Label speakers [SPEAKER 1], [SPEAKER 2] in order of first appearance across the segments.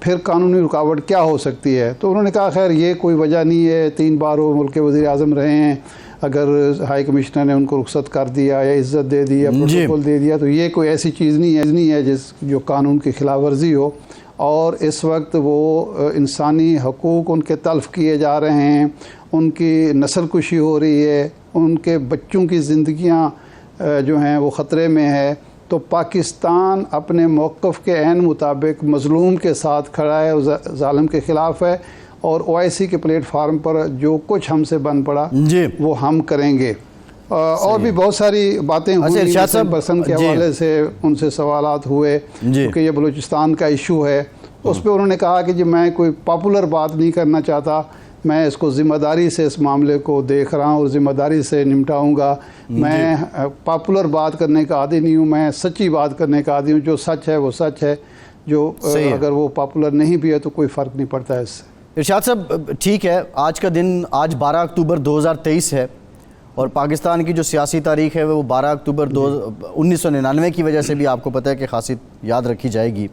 [SPEAKER 1] پھر قانونی رکاوٹ کیا ہو سکتی ہے؟ تو انہوں نے کہا خیر یہ کوئی وجہ نہیں ہے، 3 بار وہ ملک کے وزیر اعظم رہے ہیں، اگر ہائی کمشنر نے ان کو رخصت کر دیا یا عزت دے دی یا پروٹوکول دے دیا تو یہ کوئی ایسی چیز نہیں ہے جو قانون کی خلاف ورزی ہو. اور اس وقت وہ انسانی حقوق ان کے تلف کیے جا رہے ہیں، ان کی نسل کشی ہو رہی ہے، ان کے بچوں کی زندگیاں جو ہیں وہ خطرے میں ہے. تو پاکستان اپنے موقف کے عین مطابق مظلوم کے ساتھ کھڑا ہے، ظالم کے خلاف ہے، اور OIC کے پلیٹ فارم پر جو کچھ ہم سے بن پڑا وہ ہم کریں گے. اور بھی بہت ساری باتیں ہوئی پرسن کے حوالے سے ان سے سوالات ہوئے کیونکہ یہ بلوچستان کا ایشو ہے. اس پہ انہوں نے کہا کہ میں کوئی پاپولر بات نہیں کرنا چاہتا، میں اس کو ذمہ داری سے اس معاملے کو دیکھ رہا ہوں اور ذمہ داری سے نمٹاؤں گا. میں پاپولر بات کرنے کا عادی نہیں ہوں، میں سچی بات کرنے کا عادی ہوں. جو سچ ہے وہ سچ ہے، جو اگر وہ پاپولر نہیں بھی ہے تو کوئی فرق نہیں پڑتا ہے اس سے.
[SPEAKER 2] ارشاد صاحب ٹھیک ہے، آج کا دن 12 اکتوبر 2023 ہے اور پاکستان کی جو سیاسی تاریخ ہے وہ 12 اکتوبر 1999 کی وجہ سے بھی آپ کو پتہ ہے کہ خاصی یاد رکھی جائے گی.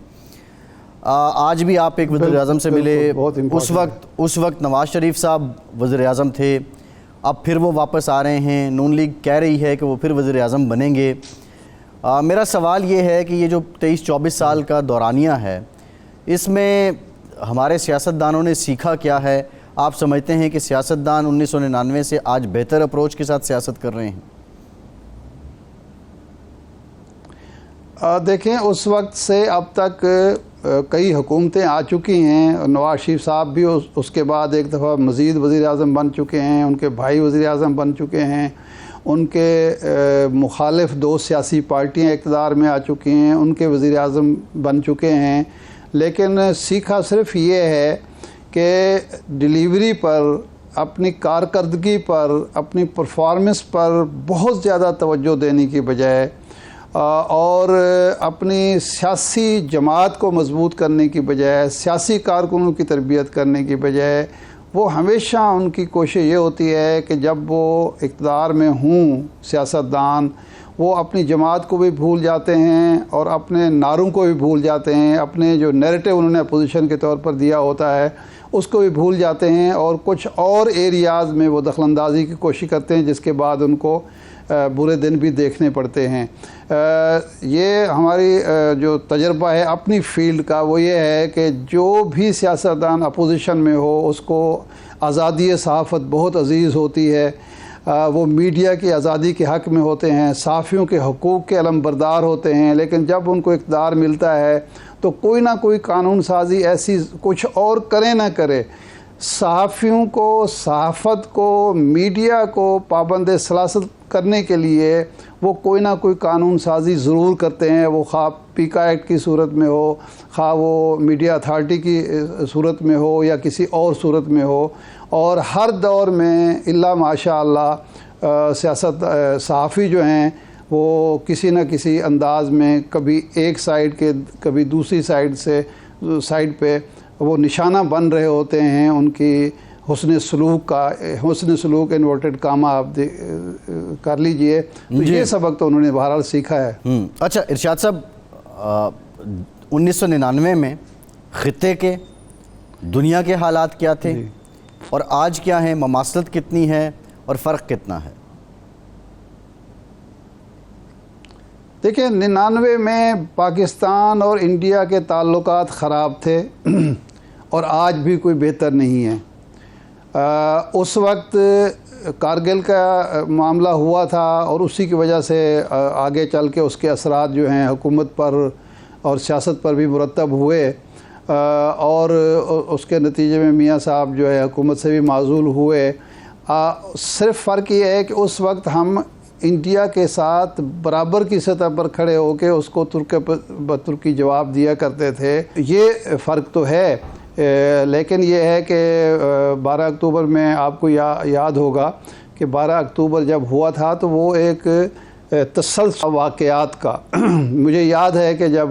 [SPEAKER 2] آج بھی آپ ایک وزیر اعظم سے ملے، اس وقت نواز شریف صاحب وزیر اعظم تھے، اب پھر وہ واپس آ رہے ہیں، نون لیگ کہہ رہی ہے کہ وہ پھر وزیر اعظم بنیں گے. میرا سوال یہ ہے کہ یہ جو 23-24 سال کا دورانیہ ہے اس میں ہمارے سیاستدانوں نے سیکھا کیا ہے؟ آپ سمجھتے ہیں کہ سیاستدان 1999 سے آج بہتر اپروچ کے ساتھ سیاست کر رہے ہیں؟
[SPEAKER 1] دیکھیں اس وقت سے اب تک کئی حکومتیں آ چکی ہیں. نواز شریف صاحب بھی اس کے بعد ایک دفعہ مزید وزیر اعظم بن چکے ہیں، ان کے بھائی وزیر اعظم بن چکے ہیں، ان کے مخالف 2 سیاسی پارٹیاں اقتدار میں آ چکی ہیں، ان کے وزیر اعظم بن چکے ہیں. لیکن سیکھا صرف یہ ہے کہ ڈیلیوری پر، اپنی کارکردگی پر، اپنی پرفارمنس پر بہت زیادہ توجہ دینے کی بجائے اور اپنی سیاسی جماعت کو مضبوط کرنے کی بجائے، سیاسی کارکنوں کی تربیت کرنے کی بجائے، وہ ہمیشہ ان کی کوشش یہ ہوتی ہے کہ جب وہ اقتدار میں ہوں سیاستدان، وہ اپنی جماعت کو بھی بھول جاتے ہیں اور اپنے نعروں کو بھی بھول جاتے ہیں، اپنے جو نیریٹو انہوں نے اپوزیشن کے طور پر دیا ہوتا ہے اس کو بھی بھول جاتے ہیں، اور کچھ اور ایریاز میں وہ دخل اندازی کی کوشش کرتے ہیں جس کے بعد ان کو برے دن بھی دیکھنے پڑتے ہیں. یہ ہماری جو تجربہ ہے اپنی فیلڈ کا وہ یہ ہے کہ جو بھی سیاستدان اپوزیشن میں ہو اس کو آزادی صحافت بہت عزیز ہوتی ہے، وہ میڈیا کی آزادی کے حق میں ہوتے ہیں، صحافیوں کے حقوق کے علمبردار ہوتے ہیں. لیکن جب ان کو اقتدار ملتا ہے تو کوئی نہ کوئی قانون سازی ایسی کچھ اور کرے نہ کرے، صحافیوں کو، صحافت کو، میڈیا کو پابند سلاسل کرنے کے لیے وہ کوئی نہ کوئی قانون سازی ضرور کرتے ہیں. وہ خواہ پیکا ایکٹ کی صورت میں ہو، خواہ وہ میڈیا اتھارٹی کی صورت میں ہو یا کسی اور صورت میں ہو. اور ہر دور میں الا ماشاء اللہ صحافی جو ہیں وہ کسی نہ کسی انداز میں کبھی ایک سائیڈ کے کبھی دوسری سائیڈ پہ وہ نشانہ بن رہے ہوتے ہیں ان کی حسن سلوک انورٹڈ کامہ آپ کر لیجئے. تو یہ سبق تو انہوں نے بہرحال سیکھا ہے.
[SPEAKER 2] اچھا ارشاد صاحب، 1999 میں خطے کے، دنیا کے حالات کیا تھے اور آج کیا ہیں؟ مماثلت کتنی ہے اور فرق کتنا ہے؟
[SPEAKER 1] دیکھیں 99 میں پاکستان اور انڈیا کے تعلقات خراب تھے اور آج بھی کوئی بہتر نہیں ہے. اس وقت کارگل کا معاملہ ہوا تھا اور اسی کی وجہ سے آگے چل کے اس کے اثرات جو ہیں حکومت پر اور سیاست پر بھی مرتب ہوئے، اور اس کے نتیجے میں میاں صاحب جو ہے حکومت سے بھی معزول ہوئے. صرف فرق یہ ہے کہ اس وقت ہم انڈیا کے ساتھ برابر کی سطح پر کھڑے ہو کے اس کو ترکی جواب دیا کرتے تھے. یہ فرق تو ہے. لیکن یہ ہے کہ 12 اکتوبر میں آپ کو یاد ہوگا کہ 12 اکتوبر جب ہوا تھا تو وہ ایک تسلسل واقعات کا مجھے یاد ہے کہ جب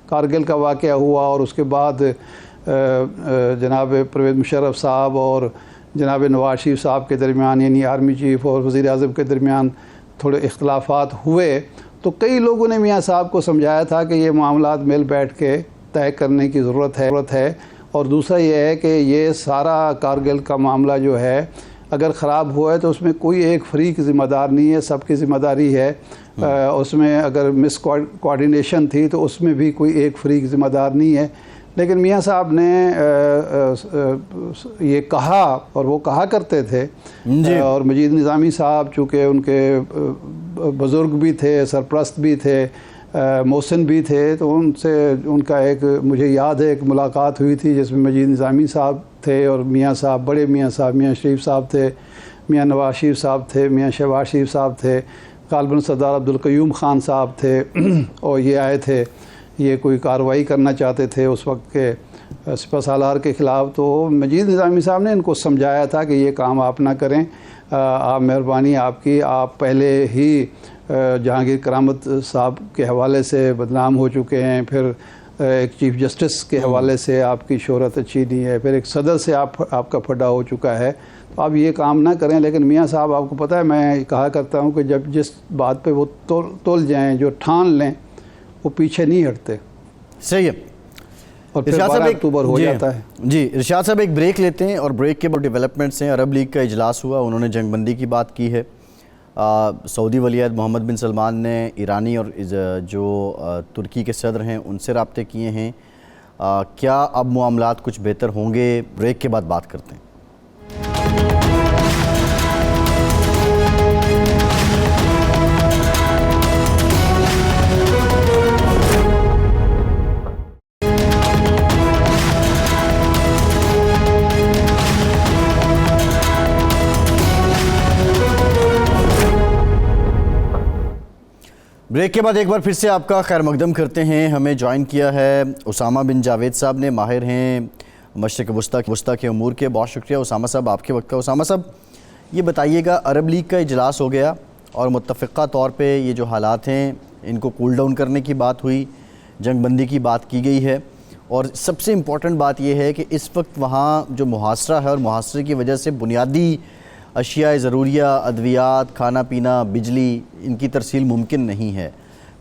[SPEAKER 1] کارگل کا واقعہ ہوا اور اس کے بعد جناب پرویز مشرف صاحب اور جناب نواز شریف صاحب کے درمیان، یعنی آرمی چیف اور وزیر اعظم کے درمیان تھوڑے اختلافات ہوئے، تو کئی لوگوں نے میاں صاحب کو سمجھایا تھا کہ یہ معاملات مل بیٹھ کے طے کرنے کی ضرورت ہے. اور دوسرا یہ ہے کہ یہ سارا کارگل کا معاملہ جو ہے اگر خراب ہوا ہے تو اس میں کوئی ایک فریق ذمہ دار نہیں ہے, سب کی ذمہ داری ہے. اس میں اگر مس کوآرڈینیشن تھی تو اس میں بھی کوئی ایک فریق ذمہ دار نہیں ہے. لیکن میاں صاحب نے یہ کہا, اور وہ کہا کرتے تھے, اور مجید نظامی صاحب چونکہ ان کے بزرگ بھی تھے, سرپرست بھی تھے, محسن بھی تھے, تو ان سے ان کا ایک مجھے یاد ہے ایک ملاقات ہوئی تھی جس میں مجید نظامی صاحب تھے اور میاں صاحب, بڑے میاں صاحب, میاں شریف صاحب تھے, میاں نواز شریف صاحب تھے, میاں شہباز شریف صاحب تھے, غالباً سردار عبدالقیوم خان صاحب تھے, اور یہ آئے تھے, یہ کوئی کارروائی کرنا چاہتے تھے اس وقت کے سپہ سالار کے خلاف. تو مجید نظامی صاحب نے ان کو سمجھایا تھا کہ یہ کام آپ نہ کریں, آپ مہربانی آپ کی, آپ پہلے ہی جہانگیر کرامت صاحب کے حوالے سے بدنام ہو چکے ہیں, پھر ایک چیف جسٹس کے حوالے سے آپ کی شہرت اچھی نہیں ہے, پھر ایک صدر سے آپ کا پھڈا ہو چکا ہے, تو آپ یہ کام نہ کریں. لیکن میاں صاحب آپ کو پتہ ہے میں کہا کرتا ہوں کہ جب جس بات پہ وہ تول جائیں, جو ٹھان لیں, وہ پیچھے نہیں ہٹتے.
[SPEAKER 2] صحیح ہے.
[SPEAKER 1] اور پھر 12 اکتوبر ہو جاتا ہے.
[SPEAKER 2] جی ارشاد صاحب ایک بریک لیتے ہیں, اور بریک کے بعد ڈیولپمنٹس ہیں. عرب لیگ کا اجلاس ہوا, انہوں نے جنگ بندی کی بات کی ہے. سعودی ولی عہد محمد بن سلمان نے ایرانی اور جو ترکی کے صدر ہیں ان سے رابطے کیے ہیں. کیا اب معاملات کچھ بہتر ہوں گے؟ بریک کے بعد بات کرتے ہیں. بریک کے بعد ایک بار پھر سے آپ کا خیر مقدم کرتے ہیں. ہمیں جوائن کیا ہے اسامہ بن جاوید صاحب نے, ماہر ہیں مشرق وسطیٰ کے امور کے. بہت شکریہ اسامہ صاحب آپ کے وقت کا. اسامہ صاحب یہ بتائیے گا, عرب لیگ کا اجلاس ہو گیا اور متفقہ طور پہ یہ جو حالات ہیں ان کو کول ڈاؤن کرنے کی بات ہوئی, جنگ بندی کی بات کی گئی ہے, اور سب سے امپورٹنٹ بات یہ ہے کہ اس وقت وہاں جو محاصرہ ہے اور محاصرے کی وجہ سے بنیادی اشیاء ضروریہ, ادویات, کھانا پینا, بجلی, ان کی ترسیل ممکن نہیں ہے.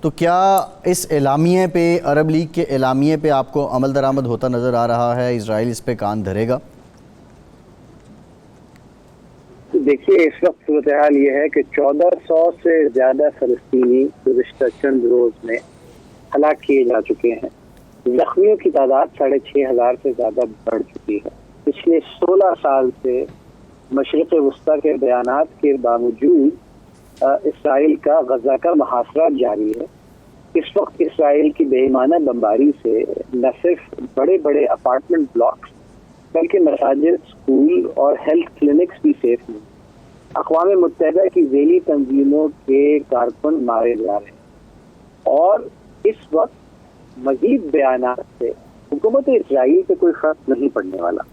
[SPEAKER 2] تو کیا اس اعلامیے پہ, عرب لیگ کے اعلامیے پہ آپ کو عمل درآمد ہوتا نظر آ رہا ہے؟ اسرائیل اس پہ کان دھرے گا؟
[SPEAKER 3] دیکھیے اس وقت صورتحال یہ ہے کہ 1400 سے زیادہ فلسطینی گزشتہ چند روز میں ہلاک کیے جا چکے ہیں. زخمیوں کی تعداد 6500 سے زیادہ بڑھ چکی ہے. پچھلے 16 سال سے مشرق وسطیٰ کے بیانات کے باوجود اسرائیل کا غزہ کا محاصرہ جاری ہے. اس وقت اسرائیل کی بے ایمانہ بمباری سے نہ صرف بڑے بڑے اپارٹمنٹ بلاکس بلکہ مساجد, اسکول اور ہیلتھ کلینکس بھی سیف نہیں. اقوام متحدہ کی ذیلی تنظیموں کے کارکن مارے جا رہے ہیں, اور اس وقت مزید بیانات سے حکومت اسرائیل پہ کوئی فرق نہیں پڑنے والا.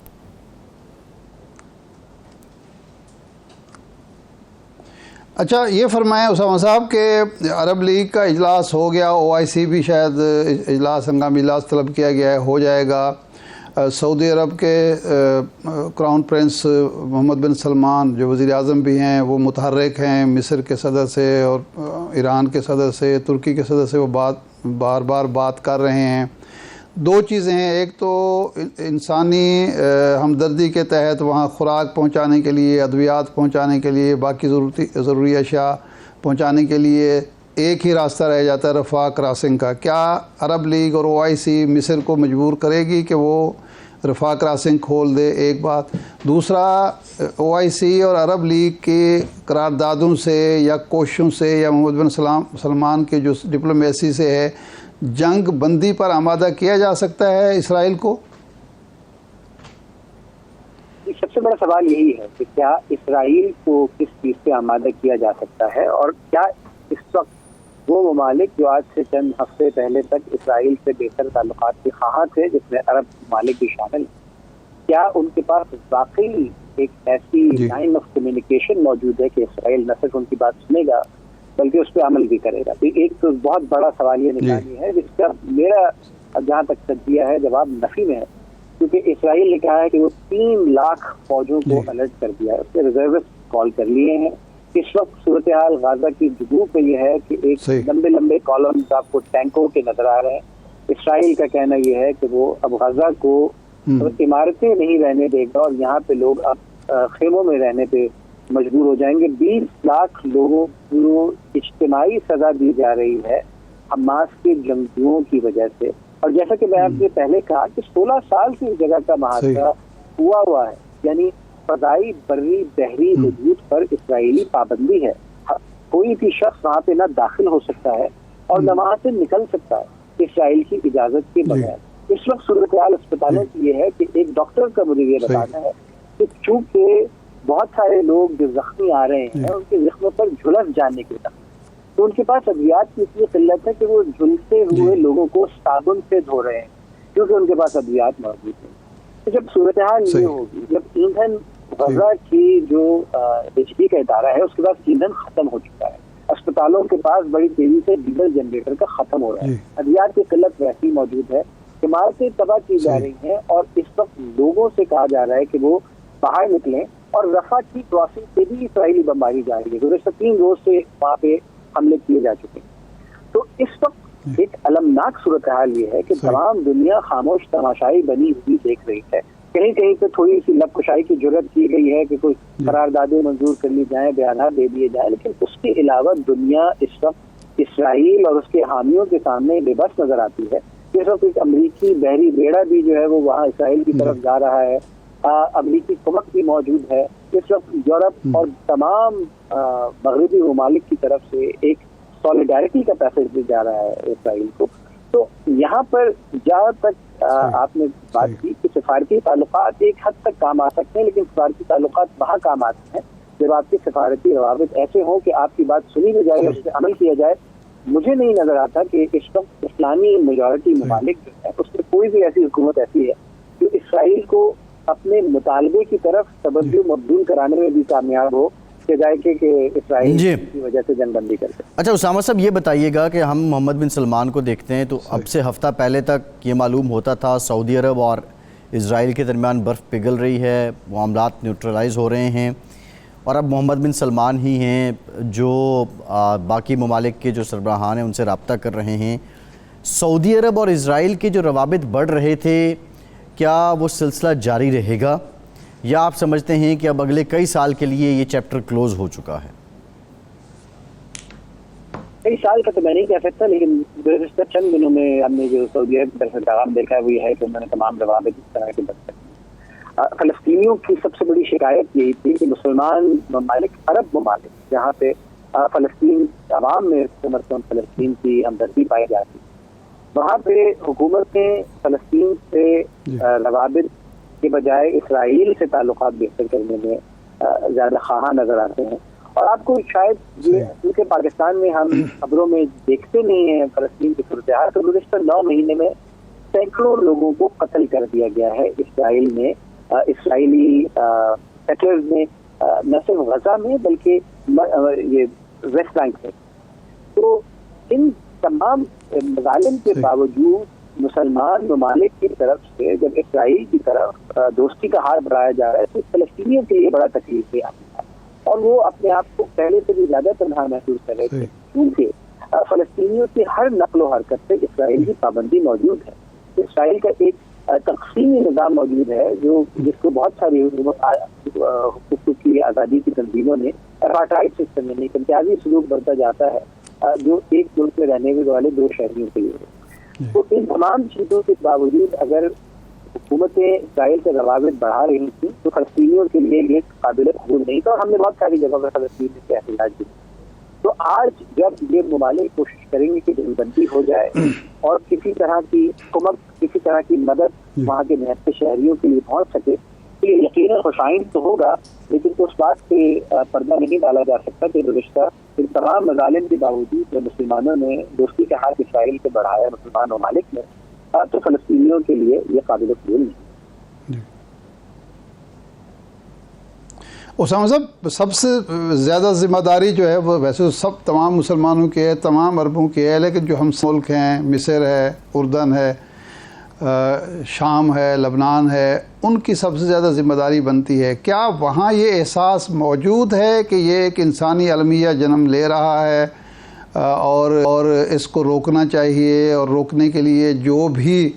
[SPEAKER 1] اچھا یہ فرمائیں اسامہ صاحب کہ عرب لیگ کا اجلاس ہو گیا, OIC بھی شاید اجلاس, ہنگامی اجلاس طلب کیا گیا ہے, ہو جائے گا. سعودی عرب کے کراؤن پرنس محمد بن سلمان جو وزیر اعظم بھی ہیں وہ متحرک ہیں مصر کے صدر سے اور ایران کے صدر سے, ترکی کے صدر سے وہ بار بار بات کر رہے ہیں. دو چیزیں ہیں, ایک تو انسانی ہمدردی کے تحت وہاں خوراک پہنچانے کے لیے, ادویات پہنچانے کے لیے, باقی ضروری اشیاء پہنچانے کے لیے ایک ہی راستہ رہ جاتا ہے رفح کراسنگ کا. کیا عرب لیگ اور OIC مصر کو مجبور کرے گی کہ وہ رفح کراسنگ کھول دے؟ ایک بات. دوسرا, OIC اور عرب لیگ کی قراردادوں سے یا کوششوں سے یا محمد بن سلمان کے جو ڈپلومیسی سے ہے, جنگ بندی پر آمادہ کیا جا سکتا ہے اسرائیل کو؟
[SPEAKER 3] سب سے بڑا سوال یہی ہے کہ کیا اسرائیل کو کس چیز پہ آمادہ کیا جا سکتا ہے, اور کیا اس وقت وہ ممالک جو آج سے چند ہفتے پہلے تک اسرائیل سے بہتر تعلقات کے خواہاں تھے, جس میں عرب ممالک بھی شامل ہیں, کیا ان کے پاس واقعی ایک ایسی لائن آف کمیونیکیشن موجود ہے کہ اسرائیل نہ صرف ان کی بات سنے گا بلکہ اس پہ عمل بھی کرے گا؟ ایک تو بہت بڑا سوال یہ نکالی ہے جس کا میرا جہاں تک تجزیہ ہے جواب نفی میں ہے, کیونکہ اسرائیل نے کہا ہے کہ وہ 3 لاکھ فوجوں کو الرٹ کر دیا ہے, اس نے ریزروسٹ کال کر لیے ہیں. اس وقت صورتحال غزہ کی جگہوں پہ یہ ہے کہ ایک لمبے لمبے کالمز آپ کو ٹینکوں کے نظر آ رہے ہیں, اسرائیل کا کہنا یہ ہے کہ وہ اب غزہ کو عمارتیں نہیں رہنے دے گا اور یہاں پہ لوگ اب خیموں میں رہنے پہ مجبور ہو جائیں گے. 20 لاکھ لوگوں کو اجتماعی سزا دی جا رہی ہے حماس کے جنگجوؤں کی وجہ سے. اور جیسا کہ میں آپ نے پہلے کہا کہ 16 سال سے اس جگہ کا محاصرہ ہوا ہے, یعنی فضائی, بری, بحری حدود پر اسرائیلی پابندی ہے. کوئی بھی شخص وہاں پہ نہ داخل ہو سکتا ہے اور نہ وہاں سے نکل سکتا ہے اسرائیل کی اجازت کے بغیر. اس وقت صورتحال اسپتالوں کی یہ ہے کہ ایک ڈاکٹر کا مجھے یہ بتانا ہے کہ چونکہ بہت سارے لوگ جو زخمی آ رہے ہیں ان کے زخموں پر جھلس جانے کی تک, تو ان کے پاس ادویات کی اتنی قلت ہے کہ وہ جھلستے ہوئے لوگوں کو صابن سے دھو رہے ہیں کیونکہ ان کے پاس ادویات موجود ہیں. تو جب صورتحال یہ ہوگی, جب ایندھن غزہ کی جو بجلی کا ادارہ ہے اس کے پاس ایندھن ختم ہو چکا ہے, اسپتالوں کے پاس بڑی تیزی سے ڈیزل جنریٹر کا ختم ہو رہا ہے, ادویات کی قلت ویسی موجود ہے, عمارتیں تباہ کی جا رہی ہیں اور اس وقت لوگوں سے کہا جا رہا ہے کہ وہ باہر نکلیں. اور رفح کی کراسنگ سے بھی اسرائیلی بمباری جاری ہے, گزشتہ 3 روز سے وہاں پہ حملے کیے جا چکے ہیں. تو اس وقت ایک المناک صورتحال یہ ہے کہ تمام دنیا خاموش تماشائی بنی ہوئی دیکھ رہی ہے. کہیں کہیں پہ تھوڑی سی لب کشائی کی جرت کی گئی ہے کہ کوئی قراردادیں منظور کر لی جائیں, بیانات دے دیے جائیں, لیکن اس کے علاوہ دنیا اس وقت اسرائیل اور اس کے حامیوں کے سامنے بے بس نظر آتی ہے. اس وقت ایک امریکی بحری بیڑا بھی جو ہے وہ وہاں اسرائیل کی طرف جا رہا ہے, امریکی کمک بھی موجود ہے. اس وقت یورپ اور تمام مغربی ممالک کی طرف سے ایک سالیڈیرٹی کا پیسج بھی جا رہا ہے اسرائیل کو. تو یہاں پر جہاں تک آپ نے بات کی کہ سفارتی تعلقات ایک حد تک کام آ سکتے ہیں, لیکن سفارتی تعلقات وہاں کام آتے ہیں جب آپ کے سفارتی روابط ایسے ہوں کہ آپ کی بات سنی بھی جائے, اس پہ عمل کیا جائے. مجھے نہیں نظر آتا کہ اس وقت اسلامی میجورٹی ممالک جو ہے اس میں کوئی بھی ایسی حکومت ایسی ہے جو اسرائیل کو اپنے مطالبے کی طرف توجہ مبذول کرانے میں بھی کامیاب ہو کہ جائے کہ اسرائیل کی وجہ سے جنگ بندی کرتے.
[SPEAKER 2] اچھا اسامہ صاحب یہ بتائیے گا کہ ہم محمد بن سلمان کو دیکھتے ہیں تو اب سے ہفتہ پہلے تک یہ معلوم ہوتا تھا سعودی عرب اور اسرائیل کے درمیان برف پگھل رہی ہے, معاملات نیوٹرلائز ہو رہے ہیں, اور اب محمد بن سلمان ہی ہیں جو باقی ممالک کے جو سربراہان ہیں ان سے رابطہ کر رہے ہیں. سعودی عرب اور اسرائیل کے جو روابط بڑھ رہے تھے کیا وہ سلسلہ جاری رہے گا, یا آپ سمجھتے ہیں کہ اب اگلے کئی سال کے لیے یہ چیپٹر کلوز ہو چکا ہے؟
[SPEAKER 3] کئی سال کا تو میں نہیں کہہ سکتا, لیکن گزشتہ چند دنوں میں ہم نے جو سعودی عرب کی طرف سے پیغام دیکھا ہے وہ یہ ہے کہ انہوں نے تمام روابط اس طرح کے بند کر دیے. فلسطینیوں کی سب سے بڑی شکایت یہی تھی کہ مسلمان ممالک, عرب ممالک جہاں پہ فلسطین عوام میں فلسطین کی ہمدردی پائی جاتی, وہاں پہ حکومتیں فلسطین سے روابط کے بجائے اسرائیل سے تعلقات بہتر کرنے میں زیادہ خواہاں نظر آتے ہیں. اور آپ کو شاید یہ کیونکہ پاکستان میں ہم خبروں میں دیکھتے نہیں ہیں فلسطین کی صورتحال, تو گزشتہ 9 مہینے میں سینکڑوں لوگوں کو قتل کر دیا گیا ہے اسرائیل میں, اسرائیلی سیٹلرز نے, نہ صرف غزہ میں بلکہ یہ ویسٹ بینک میں. تو ان تمام مظالم کے باوجود مسلمان ممالک کی طرف سے جب اسرائیل کی طرف دوستی کا ہاتھ بڑھایا جا رہا ہے تو فلسطینیوں کے لیے بڑا تکلیف ہے, اور وہ اپنے آپ کو پہلے سے بھی زیادہ تنہا محسوس کر رہے تھے کیونکہ فلسطینیوں کی ہر نقل و حرکت سے اسرائیل کی پابندی موجود ہے. اسرائیل کا ایک تقسیمی نظام موجود ہے جو جس کو بہت ساری حقوق کی آزادی کی تنظیموں نے اپارٹائڈ سسٹم میں ایک امتیازی سلوک برتا جاتا ہے جو ایک ملک میں رہنے والے 2 شہریوں کے لیے. تو ان تمام چیزوں کے باوجود اگر حکومتیں اسرائیل کے روابط بڑھا رہی تھیں تو فلسطینیوں کے لیے یہ قابل قبول نہیں تھا, اور ہم نے بہت ساری جگہوں پر فلسطین کے احتجاج بھی. تو آج جب یہ ممالک کوشش کریں گے کہ جنگ بندی ہو جائے اور کسی طرح کی کمک, کسی طرح کی مدد وہاں کے محنت شہریوں کے لیے پہنچ سکے, تو یہ یقیناً خوشائند تو ہوگا, لیکن اس بات پہ پردہ نہیں ڈالا جا سکتا کہ گزشتہ ان تمام مظالم کے باوجود جب مسلمانوں نے دوستی کا ہاتھ اسرائیل سے بڑھایا مسلمان ممالک میں, تو فلسطینیوں کے لیے یہ قابل قبول نہیں.
[SPEAKER 1] اسامہ صاحب, سب سے زیادہ ذمہ داری جو ہے وہ ویسے سب تمام مسلمانوں کی ہے, تمام عربوں کی ہے, لیکن جو ہم ملک ہیں, مصر ہے, اردن ہے, شام ہے, لبنان ہے, ان کی سب سے زیادہ ذمہ داری بنتی ہے. کیا وہاں یہ احساس موجود ہے کہ یہ ایک انسانی المیہ جنم لے رہا ہے اور اس کو روکنا چاہیے، اور روکنے کے لیے جو بھی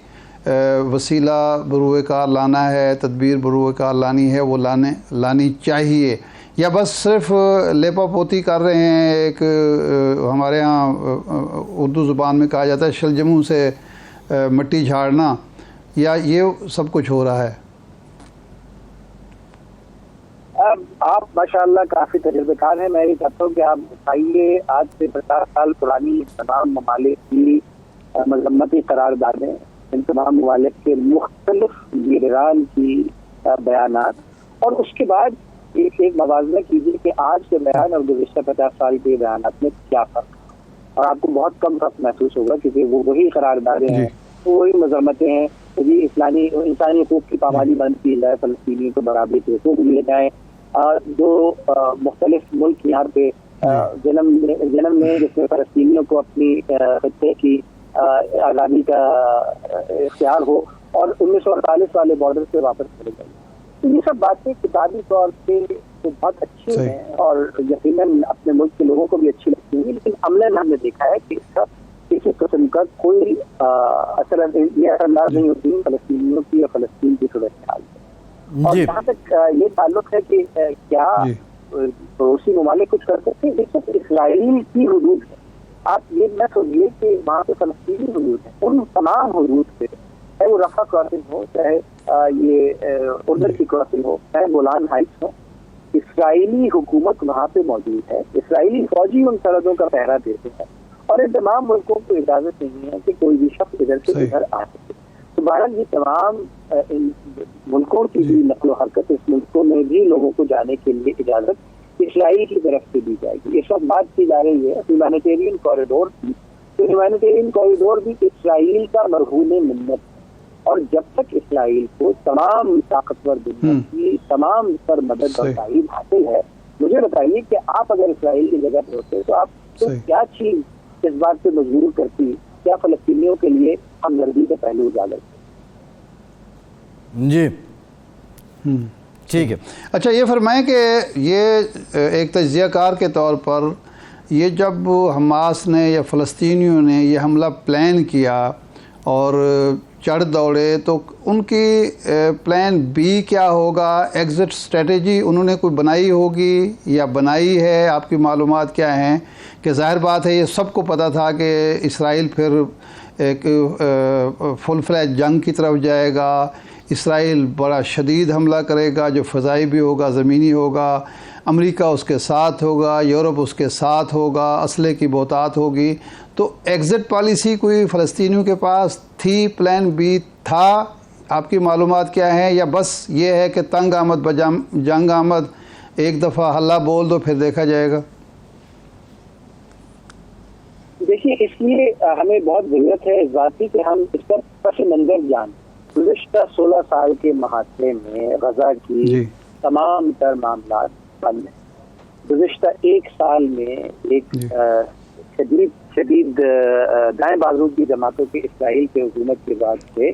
[SPEAKER 1] وسیلہ بروئے کار لانا ہے، تدبیر بروئے کار لانی ہے، وہ لانی چاہیے، یا بس صرف لیپا پوتی کر رہے ہیں؟ ایک ہمارے ہاں اردو زبان میں کہا جاتا ہے شلجموں سے مٹی جھاڑنا، یا یہ سب کچھ ہو رہا ہے؟
[SPEAKER 3] آپ ماشاءاللہ کافی تجربے کار ہیں. میں یہ چاہتا ہوں کہ آپ بتائیے آج سے 50 سال پرانی تمام ممالک کی مذمتی قراردادیں، ان تمام ممالک کے مختلف لیڈران کی بیانات، اور اس کے بعد ایک موازنہ کیجیے کہ آج کے بیان اور گزشتہ 50 سال کے بیانات میں کیا فرق ہے. اور آپ کو بہت کم فرق محسوس ہوگا، کیونکہ وہ وہی قراردادیں ہیں، وہی مذمتیں ہیں. جی انسانی حقوق کی پامالی بند کی جائے، فلسطینیوں کو برابری کے حقوق دیے جائیں، جو مختلف ملک یہاں پہ جنم میں جس میں فلسطینیوں کو اپنی خطے کی آزادی کا اختیار ہو، اور 1948 والے بارڈر سے واپس چلے جائیں. تو یہ سب باتیں کتابی طور پہ تو بہت اچھی ہیں اور یقیناً اپنے ملک کے لوگوں کو بھی اچھی لگتی ہیں، لیکن عملاً ہم نے دیکھا ہے کہ اس کا کسی قسم کا کوئی اثرانداز نہیں ہوتی فلسطینیوں کی اور فلسطین کی صورتحال میں. اور جہاں تک یہ تعلق ہے کہ کیا پڑوسی ممالک کچھ کر سکتے ہیں، صرف اسرائیل کی حدود ہے. آپ یہ نہ سوچیے کہ وہاں پہ فلسطینی حدود ہیں، ان تمام حدود پہ، چاہے وہ رفح کراسنگ ہو، چاہے یہ اردن کی کراسنگ ہو، چاہے گولان ہائٹس ہو، اسرائیلی حکومت وہاں پہ موجود ہے. اسرائیلی فوجی ان سرحدوں کا پہرا دیتے ہیں، اور ان تمام ملکوں کو اجازت نہیں ہے کہ کوئی بھی شخص ادھر سے ادھر آ سکے. تو بہرحال یہ تمام ملکوں کی بھی نقل و حرکت، اس ملکوں میں بھی لوگوں کو جانے کے لیے اجازت اسرائیل کی طرف سے دی جائے گی. اس وقت بات کی جا رہی ہے ہیومینیٹیرین کوریڈور کی. تو ہیومینیٹیرین کوریڈور بھی اسرائیل کا مرہون منت ہے، اور جب تک اسرائیل کو تمام طاقتور دنیا کی تمام پر مدد اور تائید حاصل ہے، مجھے بتائیے کہ آپ اگر اسرائیل کی جگہ پہ ہوتے تو آپ کو کیا چیز اس بات پہ مجبور کرتی، کیا فلسطینیوں کے لیے ہمدردی کا پہلو اجاگر؟
[SPEAKER 2] جی ٹھیک ہے.
[SPEAKER 1] اچھا یہ فرمائیں کہ یہ ایک تجزیہ کار کے طور پر یہ جب حماس نے یا فلسطینیوں نے یہ حملہ پلان کیا اور چڑھ دوڑے، تو ان کی پلان بی کیا ہوگا؟ ایگزٹ اسٹریٹجی انہوں نے کوئی بنائی ہوگی یا بنائی ہے؟ آپ کی معلومات کیا ہیں؟ کہ ظاہر بات ہے یہ سب کو پتہ تھا کہ اسرائیل پھر ایک فل فلیج جنگ کی طرف جائے گا، اسرائیل بڑا شدید حملہ کرے گا جو فضائی بھی ہوگا، زمینی ہوگا، امریکہ اس کے ساتھ ہوگا، یورپ اس کے ساتھ ہوگا، اسلحے کی بہتات ہوگی. تو ایگزٹ پالیسی کوئی فلسطینیوں کے پاس تھی، پلان بی تھا؟ آپ کی معلومات کیا ہیں؟ یا بس یہ ہے کہ تنگ آمد جنگ آمد، ایک دفعہ حلہ بول دو پھر دیکھا جائے گا؟
[SPEAKER 3] دیکھیے اس لیے ہمیں بہت ضرورت ہے اس بات کی کہ ہم اس کا پس منظر جانیں. گزشتہ 16 سال کے محاصرے میں غزہ کی تمام تر معاملات بند ہیں. گزشتہ ایک سال میں ایک شدید دائیں بازو کی جماعتوں کی اسرائیل کی حکومت کے بعد سے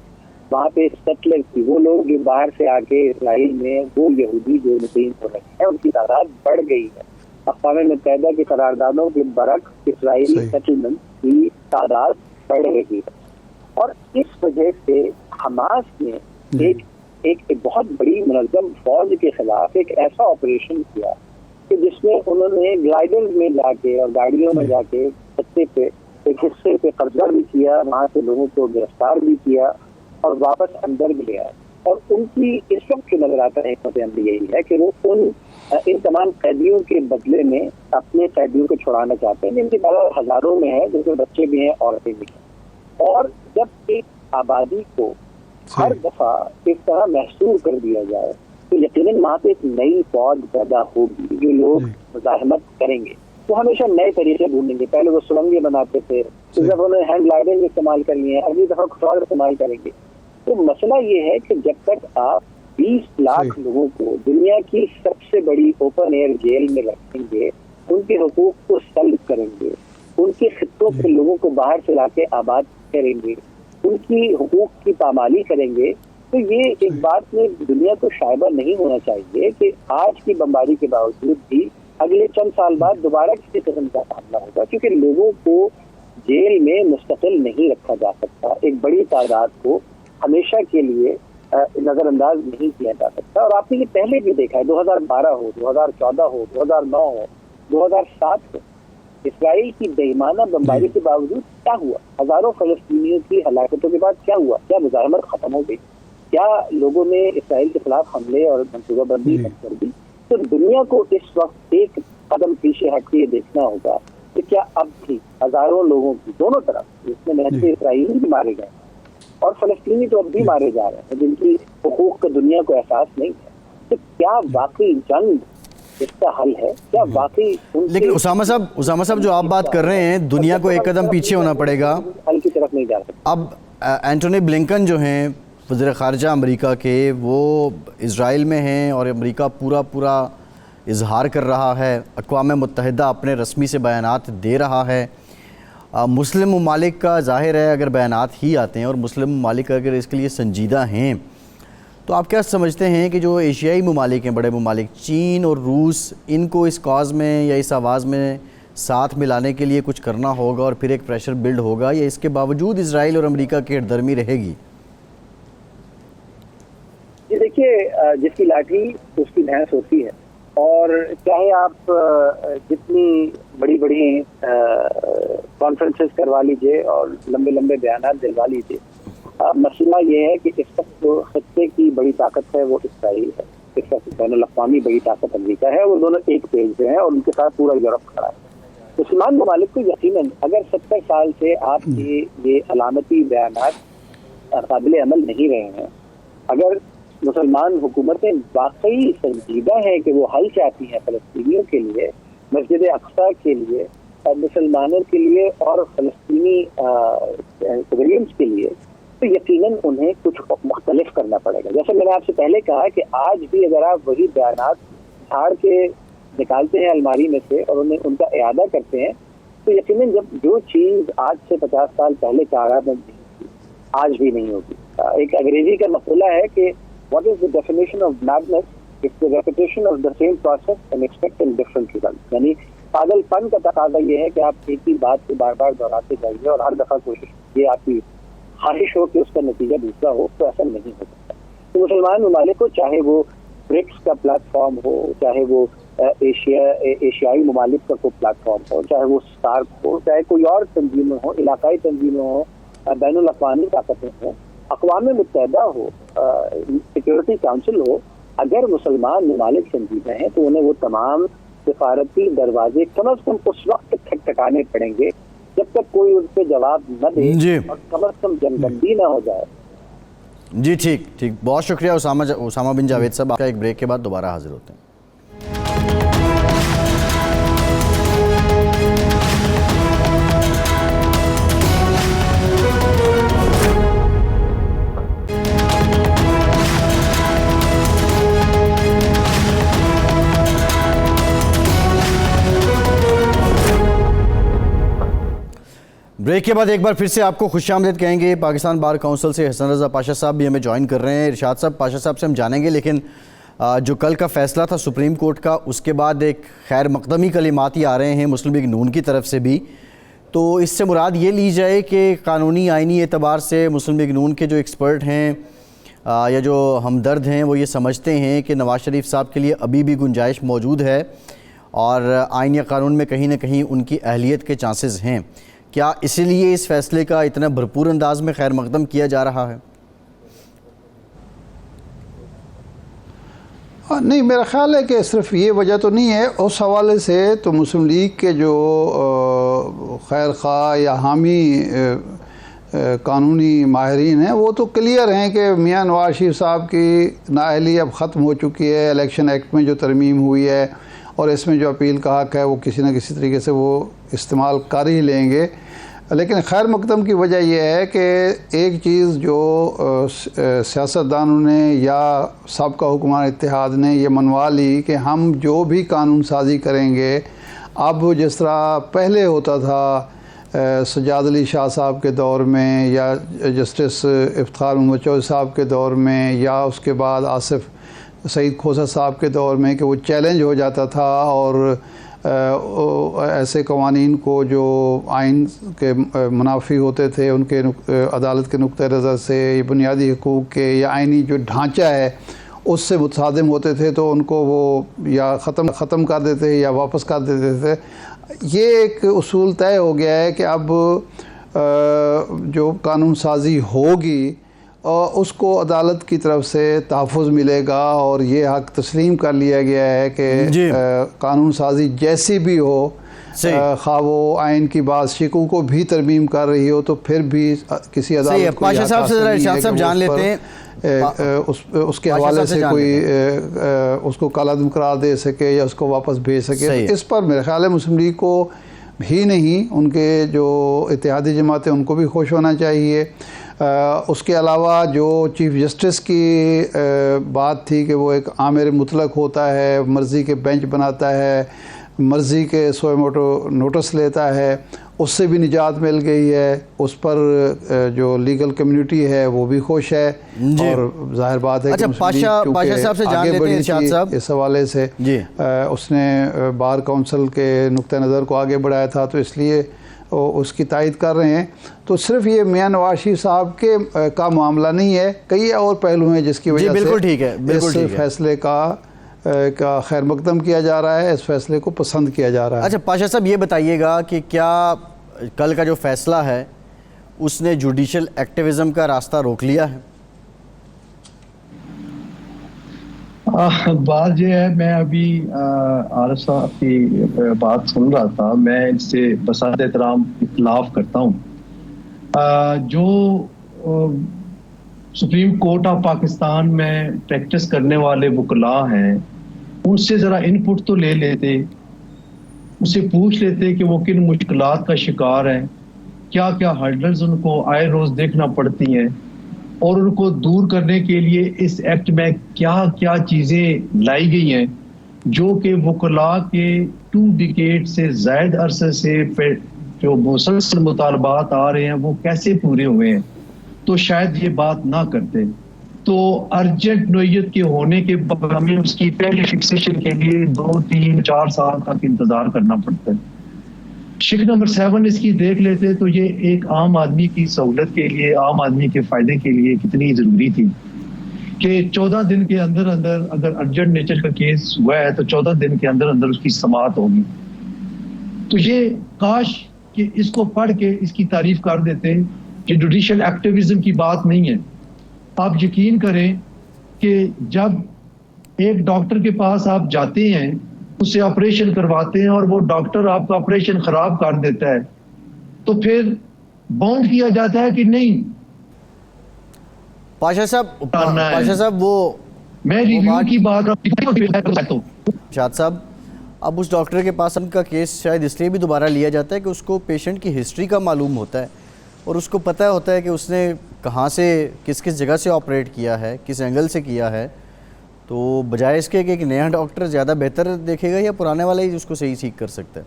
[SPEAKER 3] وہاں پہ سیٹلر تھی، وہ لوگ جو باہر سے آ کے اسرائیل میں وہ یہودی جو مقیم ہو رہے ہیں، ان کی تعداد بڑھ گئی ہے. اقوام متحدہ کی قراردادوں کے برعکس اسرائیلی سیٹلمنٹ کی تعداد بڑھ رہی ہے. اور اس وجہ سے حماس نے ایک بہت بڑی منظم فوج کے خلاف ایک ایسا آپریشن کیا کہ جس میں انہوں نے گلائڈر میں جا کے اور گاڑیوں میں جا کے خطے پہ ایک حصے پہ قبضہ بھی کیا، وہاں سے لوگوں کو گرفتار بھی کیا اور واپس اندر بھی لے آئے. اور ان کی اس وقت جو نظر آتا ہے حکمت عملی یہی ہے کہ وہ ان تمام قیدیوں کے بدلے میں اپنے قیدیوں کو چھڑانا چاہتے ہیں، جن کی تعداد ہزاروں میں ہے، جن کے بچے بھی ہیں، عورتیں بھی ہیں. اور جب ایک آبادی کو ہر دفعہ اس طرح محصور کر دیا جائے تو یقیناً وہاں پہ ایک نئی فوج پیدا ہوگی. جو لوگ مزاحمت کریں گے وہ ہمیشہ نئے طریقے ڈھونڈیں گے. پہلے وہ سرنگیں بناتے تھے، پھر جب انہوں نے ہینڈ گلائڈنگ استعمال کر لیے ہیں، اگلی دفعہ کچھ اور استعمال کریں گے. تو مسئلہ یہ ہے کہ جب تک آپ 20 لاکھ لوگوں کو دنیا کی سب سے بڑی اوپن ایئر جیل میں رکھیں گے، ان کے حقوق کو سلب کریں گے، ان کے خطوں کے لوگوں کو باہر سے لا کے آباد کریں گے، ان کی حقوق کی پامالی کریں گے، تو یہ ایک بات میں دنیا کو شائبہ نہیں ہونا چاہیے کہ آج کی بمباری کے باوجود بھی اگلے چند سال بعد دوبارہ کسی قسم کا حملہ ہوگا، کیونکہ لوگوں کو جیل میں مستقل نہیں رکھا جا سکتا، ایک بڑی تعداد کو ہمیشہ کے لیے نظر انداز نہیں کیا جا سکتا۔ اور آپ نے یہ پہلے بھی دیکھا ہے، 2012 ہو، 2014 ہو، 2009 ہو، 2007 ہو، اسرائیل کی بےایمانہ بمباری کے باوجود کیا ہوا؟ ہزاروں فلسطینیوں کی ہلاکتوں کے بعد کیا ہوا؟ کیا مزاحمت ختم ہو گئی؟ کیا لوگوں نے اسرائیل کے خلاف حملے اور منصوبہ بندی بند کر دی؟ تو دنیا کو اس وقت ایک قدم پیچھے ہٹ کے یہ دیکھنا ہوگا کہ کیا اب بھی ہزاروں لوگوں کی دونوں طرف، جس میں محض اسرائیلی بھی مارے گئے اور فلسطینی تو اب بھی مارے جا رہے ہیں جن کی حقوق کا دنیا کو احساس نہیں ہے، تو کیا واقعی جنگ اس کا حل ہے؟ کیا واقعی؟
[SPEAKER 2] لیکن اسامہ صاحب جو آپ بات کر رہے ہیں، دنیا کو ایک قدم پیچھے ہونا پڑے گا،
[SPEAKER 3] حل کی طرف نہیں جا سکتا۔
[SPEAKER 2] اب اینٹونی بلنکن جو ہیں وزیر خارجہ امریکہ کے، وہ اسرائیل میں ہیں اور امریکہ پورا اظہار کر رہا ہے، اقوام متحدہ اپنے رسمی سے بیانات دے رہا ہے۔ مسلم ممالک کا ظاہر ہے اگر بیانات ہی آتے ہیں اور مسلم ممالک اگر اس کے لیے سنجیدہ ہیں، تو آپ کیا سمجھتے ہیں کہ جو ایشیائی ممالک ہیں، بڑے ممالک چین اور روس، ان کو اس کاز میں یا اس آواز میں ساتھ ملانے کے لیے کچھ کرنا ہوگا اور پھر ایک پریشر بلڈ ہوگا، یا اس کے باوجود اسرائیل اور امریکہ کی ہردرمی رہے گی؟
[SPEAKER 3] یہ دیکھیے، جس کی لاٹھی اس کی بھینس ہوتی ہے، اور چاہے آپ جتنی بڑی کانفرنسز کروا لیجئے اور لمبے بیانات دلوا لیجئے، مسئلہ یہ ہے کہ اس وقت جو خطے کی بڑی طاقت ہے وہ اسرائیل ہے، اس وقت بین الاقوامی بڑی طاقت امریکہ ہے، وہ دونوں ایک پیج پہ ہیں اور ان کے ساتھ پورا یورپ کھڑا ہے۔ مسلمان ممالک کو یقیناً اگر 70 سال سے آپ کے یہ علامتی بیانات قابل عمل نہیں رہے ہیں، اگر مسلمان حکومتیں واقعی سنجیدہ ہیں کہ وہ حل چاہتی ہیں فلسطینیوں کے لیے، مسجد اقصیٰ کے لیے، مسلمانوں کے لیے اور فلسطینی سویلینز کے لیے، تو یقیناً انہیں کچھ مختلف کرنا پڑے گا۔ جیسے میں نے آپ سے پہلے کہا کہ آج بھی اگر آپ وہی بیانات جھاڑ کے نکالتے ہیں الماری میں سے اور ان کا اعادہ کرتے ہیں، تو یقیناً جو چیز آج سے 50 سال پہلے کارآمد نہیں تھی، آج بھی نہیں ہوگی۔ ایک انگریزی کا مقولہ ہے کہ what is the definition of madness? It's the repetition of the same process and expecting different results. یعنی پاگل پن کا تقاضا یہ ہے کہ آپ ایک ہی بات کو بار بار دہراتے جائیے اور ہر دفعہ کوشش کیجیے آپ کی خواہش ہو کہ اس کا نتیجہ دوسرا ہو، تو ایسا نہیں ہو سکتا۔ تو مسلمان ممالک کو، چاہے وہ برکس کا پلیٹ فارم ہو، چاہے وہ ایشیائی ممالک کا کوئی پلیٹ فارم ہو، چاہے وہ سارک ہو، چاہے کوئی اور تنظیمیں ہوں، علاقائی تنظیمیں ہوں، بین الاقوامی طاقتیں ہوں، اقوام متحدہ ہو، سیکیورٹی کاؤنسل ہو، اگر مسلمان ممالک سنجیدہ ہیں تو انہیں وہ تمام سفارتی دروازے کم از کم اس وقت کھٹکھٹانے پڑیں گے جب تک کوئی ان پہ جواب نہ دے اور کم از کم جنگ بندی نہ ہو جائے۔
[SPEAKER 2] جی ٹھیک، بہت شکریہ اسامہ بن جاوید صاحب۔ آپ کا ایک بریک کے بعد دوبارہ حاضر ہوتے ہیں۔ بریک کے بعد ایک بار پھر سے آپ کو خوش آمدید کہیں گے۔ پاکستان بار کونسل سے حسن رضا پاشا صاحب بھی ہمیں جوائن کر رہے ہیں۔ ارشاد صاحب، پاشا صاحب سے ہم جانیں گے، لیکن جو کل کا فیصلہ تھا سپریم کورٹ کا، اس کے بعد ایک خیر مقدمی کلمات ہی آ رہے ہیں مسلم لیگ نون کی طرف سے بھی، تو اس سے مراد یہ لی جائے کہ قانونی آئینی اعتبار سے مسلم لیگ نون کے جو ایکسپرٹ ہیں یا جو ہمدرد ہیں وہ یہ سمجھتے ہیں کہ نواز شریف صاحب کے لیے ابھی بھی گنجائش موجود ہے اور آئین یا قانون میں کہیں نہ کہیں ان کی اہلیت کے چانسز ہیں۔ کیا اسی لیے اس فیصلے کا اتنا بھرپور انداز میں خیر مقدم کیا جا رہا ہے؟
[SPEAKER 1] نہیں، میرا خیال ہے کہ صرف یہ وجہ تو نہیں ہے۔ اس حوالے سے تو مسلم لیگ کے جو خیر خواہ یا حامی قانونی ماہرین ہیں وہ تو کلیئر ہیں کہ میاں نواز شریف صاحب کی نااہلی اب ختم ہو چکی ہے۔ الیکشن ایکٹ میں جو ترمیم ہوئی ہے اور اس میں جو اپیل کا حق ہے وہ کسی نہ کسی طریقے سے وہ استعمال کر ہی لیں گے۔ لیکن خیر مقدم کی وجہ یہ ہے کہ ایک چیز جو سیاستدانوں نے یا سابقہ حکمران اتحاد نے یہ منوا لی کہ ہم جو بھی قانون سازی کریں گے، اب جس طرح پہلے ہوتا تھا سجاد علی شاہ صاحب کے دور میں یا جسٹس افتخار محمد چودھری صاحب کے دور میں یا اس کے بعد آصف سعید کھوسہ صاحب کے دور میں کہ وہ چیلنج ہو جاتا تھا اور ایسے قوانین کو جو آئین کے منافی ہوتے تھے ان کے عدالت کے نقطہ نظر سے بنیادی حقوق کے یا آئینی جو ڈھانچہ ہے اس سے متصادم ہوتے تھے تو ان کو وہ یا ختم کر دیتے یا واپس کر دیتے تھے. یہ ایک اصول طے ہو گیا ہے کہ اب جو قانون سازی ہوگی اس کو عدالت کی طرف سے تحفظ ملے گا اور یہ حق تسلیم کر لیا گیا ہے کہ قانون سازی جیسی بھی ہو خواہ وہ آئین کی بعض شکوں کو بھی ترمیم کر رہی ہو تو پھر بھی کسی عدالت کو
[SPEAKER 2] پاشا صاحب سے ذرا ارشاد صاحب جان لیتے ہیں
[SPEAKER 1] اس کے حوالے سے کوئی اس کو کالعدم قرار دے سکے یا اس کو واپس بھیج سکے. اس پر میرے خیال ہے مسلم لیگ کو ہی نہیں ان کے جو اتحادی جماعتیں ان کو بھی خوش ہونا چاہیے. اس کے علاوہ جو چیف جسٹس کی بات تھی کہ وہ ایک آمر مطلق ہوتا ہے, مرضی کے بینچ بناتا ہے, مرضی کے سوئے موٹو نوٹس لیتا ہے, اس سے بھی نجات مل گئی ہے. اس پر جو لیگل کمیونٹی ہے وہ بھی خوش ہے اور ظاہر بات ہے کہ
[SPEAKER 2] پاشا صاحب سے جان لیتے ہیں ارشاد صاحب
[SPEAKER 1] اس حوالے سے اس نے بار کونسل کے نقطہ نظر کو آگے بڑھایا تھا تو اس لیے اس کی تائید کر رہے ہیں. تو صرف یہ میاں نواز شریف صاحب کے کا معاملہ نہیں ہے, کئی اور پہلو ہیں جس کی وجہ سے اس فیصلے کا خیر مقدم کیا جا رہا ہے, اس فیصلے کو پسند کیا جا رہا ہے.
[SPEAKER 2] اچھا پاشا صاحب یہ بتائیے گا کہ کیا کل کا جو فیصلہ ہے اس نے جوڈیشل ایکٹیویزم کا راستہ روک لیا ہے؟
[SPEAKER 4] بات یہ ہے, میں ابھی عارف صاحب کی بات سن رہا تھا, میں اس سے بساط احترام اختلاف کرتا ہوں. جو سپریم کورٹ آف پاکستان میں پریکٹس کرنے والے وکلاء ہیں ان سے ذرا ان پٹ تو لے لیتے, اسے پوچھ لیتے کہ وہ کن مشکلات کا شکار ہیں, کیا کیا ہرڈلز ان کو آئے روز دیکھنا پڑتی ہیں اور ان کو دور کرنے کے لیے اس ایکٹ میں کیا کیا چیزیں لائی گئی ہیں جو کہ وکلاء کے 2 ڈیکیڈ سے زائد عرصے سے جو مسلسل مطالبات آ رہے ہیں وہ کیسے پورے ہوئے ہیں, تو شاید یہ بات نہ کرتے. تو ارجنٹ نوعیت کے ہونے کے بعد ہمیں اس کی پہلے فکسیشن کے لیے 2, 3, 4 سال تک انتظار کرنا پڑتا ہے. شک نمبر 7 اس کی دیکھ لیتے تو یہ ایک عام آدمی کی سہولت کے لیے, عام آدمی کے فائدے کے لیے کتنی ضروری تھی کہ 14 دن کے اندر اگر ارجنٹ نیچر کا کیس ہوا ہے تو 14 دن کے اندر اس کی سماعت ہوگی. تو یہ کاش کہ اس کو پڑھ کے اس کی تعریف کر دیتے کہ جوڈیشل ایکٹیویزم کی بات نہیں ہے. آپ یقین کریں کہ جب ایک ڈاکٹر کے پاس آپ جاتے ہیں, اس سے آپریشن کرواتے ہیں اور وہ ڈاکٹر آپ کا آپریشن خراب کر دیتا ہے تو پھر باؤنڈ کیا جاتا ہے کہ نہیں.
[SPEAKER 2] پاشا صاحب وہ
[SPEAKER 4] میں ریویو کی بات
[SPEAKER 2] شاد صاحب, اب اس ڈاکٹر کے پاس ان کا کیس شاید اس لیے بھی دوبارہ لیا جاتا ہے کہ اس کو پیشنٹ کی ہسٹری کا معلوم ہوتا ہے اور اس کو پتہ ہوتا ہے کہ اس نے کہاں سے کس جگہ سے آپریٹ کیا ہے, کس اینگل سے کیا ہے. تو بجائے اس کے کہ ایک نیا ڈاکٹر زیادہ بہتر دیکھے گا یا پرانے والا ہی اس کو صحیح سیکھ کر سکتا ہے؟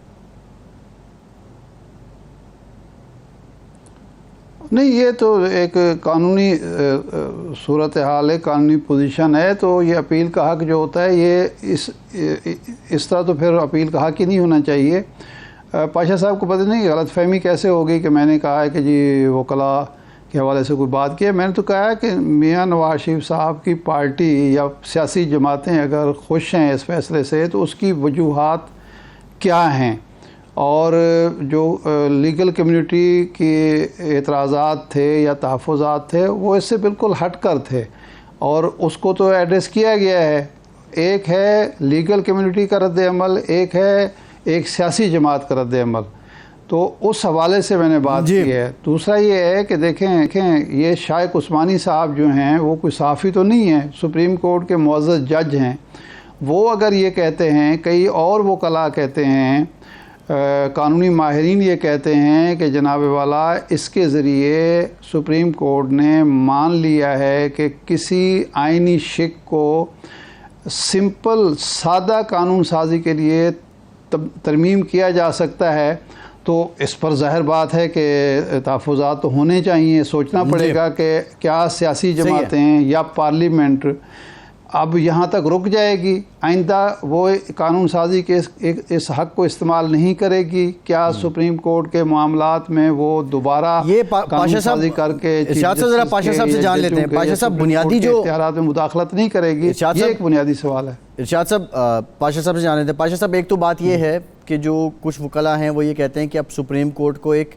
[SPEAKER 1] نہیں, یہ تو ایک قانونی صورتحال ہے, قانونی پوزیشن ہے. تو یہ اپیل کا حق جو ہوتا ہے یہ اس طرح تو پھر اپیل کا حق ہی نہیں ہونا چاہیے. پاشا صاحب کو پتہ نہیں غلط فہمی کیسے ہو گئی کہ میں نے کہا ہے کہ جی وکلاء کے حوالے سے کوئی بات کی ہے. میں نے تو کہا ہے کہ میاں نواز شریف صاحب کی پارٹی یا سیاسی جماعتیں اگر خوش ہیں اس فیصلے سے تو اس کی وجوہات کیا ہیں, اور جو لیگل کمیونٹی کے اعتراضات تھے یا تحفظات تھے وہ اس سے بالکل ہٹ کر تھے اور اس کو تو ایڈریس کیا گیا ہے. ایک ہے لیگل کمیونٹی کا رد عمل, ایک ہے ایک سیاسی جماعت کا رد عمل. تو اس حوالے سے میں نے بات کی ہے. دوسرا یہ ہے کہ دیکھیں یہ شائق عثمانی صاحب جو ہیں وہ کوئی صحافی تو نہیں ہیں, سپریم کورٹ کے معزز جج ہیں. وہ اگر یہ کہتے ہیں, کئی اور وکلاء کہتے ہیں, قانونی ماہرین یہ کہتے ہیں کہ جناب والا اس کے ذریعے سپریم کورٹ نے مان لیا ہے کہ کسی آئینی شک کو سمپل سادہ قانون سازی کے لیے ترمیم کیا جا سکتا ہے. تو اس پر ظاہر بات ہے کہ تحفظات تو ہونے چاہیے. سوچنا پڑے گا کہ کیا سیاسی جماعتیں یا پارلیمنٹ اب یہاں تک رک جائے گی، آئندہ وہ قانون سازی کے اس حق کو استعمال نہیں کرے گی؟ کیا سپریم کورٹ کے معاملات میں وہ دوبارہ
[SPEAKER 2] یہ
[SPEAKER 1] قانون سازی کر کے
[SPEAKER 2] ارشاد صاحب ذرا پاشا صاحب سے جان لیتے ہیں. پاشا صاحب بنیادی جو
[SPEAKER 1] اختیارات میں مداخلت نہیں کرے گی، یہ ایک بنیادی سوال ہے.
[SPEAKER 2] ارشاد صاحب پاشا صاحب سے جان لیتے ہیں. پاشا صاحب ایک تو بات یہ ہے کہ جو کچھ وکلاء ہیں وہ یہ کہتے ہیں کہ اب سپریم کورٹ کو ایک